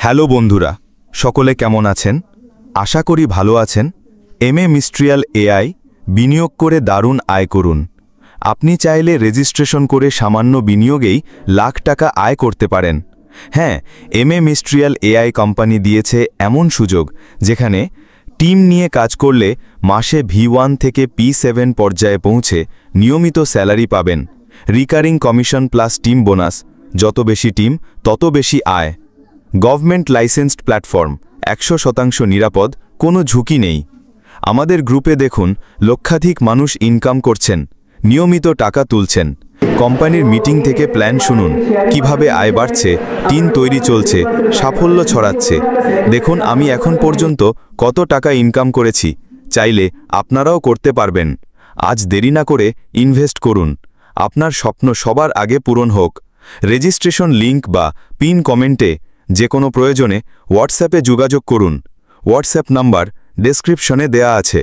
Hello বন্ধুরা, সকলে কেমন আছেন? আশা করি ভালো আছেন। মিস্ট্রিয়াল এআই বিনিয়োগ করে দারুণ আয় করুন। আপনি চাইলে রেজিস্ট্রেশন করে সামান্য বিনিয়োগেই লাখ টাকা আয় করতে পারেন। হ্যাঁ, মিস্ট্রিয়াল এআই কোম্পানি দিয়েছে এমন সুযোগ যেখানে টিম নিয়ে কাজ করলে মাসে V1 থেকে P7 পর্যায়ে পৌঁছে নিয়মিত স্যালারি পাবেন। Recurring commission plus team bonus, যত বেশি টিম তত বেশি আয়। গভর্নমেন্ট লাইসেন্সড প্ল্যাটফর্ম, 100% নিরাপদ, কোনো ঝুঁকি নেই। আমাদের গ্রুপে দেখুন লক্ষাধিক মানুষ ইনকাম করছেন, নিয়মিত টাকা তুলছেন। কোম্পানির মিটিং থেকে প্ল্যান শুনুন, কিভাবে আয় বাড়ছে, টিম তৈরি চলছে, সাফল্য ছড়াচ্ছে। দেখুন আমি এখন পর্যন্ত কত টাকা ইনকাম করেছি, চাইলে আপনারাও করতে পারবেন। আজ দেরি না করে ইনভেস্ট করুন, আপনার স্বপ্ন সবার আগে পূরণ হোক। রেজিস্ট্রেশন লিংক বা পিন কমেন্টে, যে কোনো প্রয়োজনে হোয়াটসঅ্যাপে যোগাযোগ করুন। হোয়াটসঅ্যাপ নাম্বার ডেসক্রিপশনে দেয়া আছে।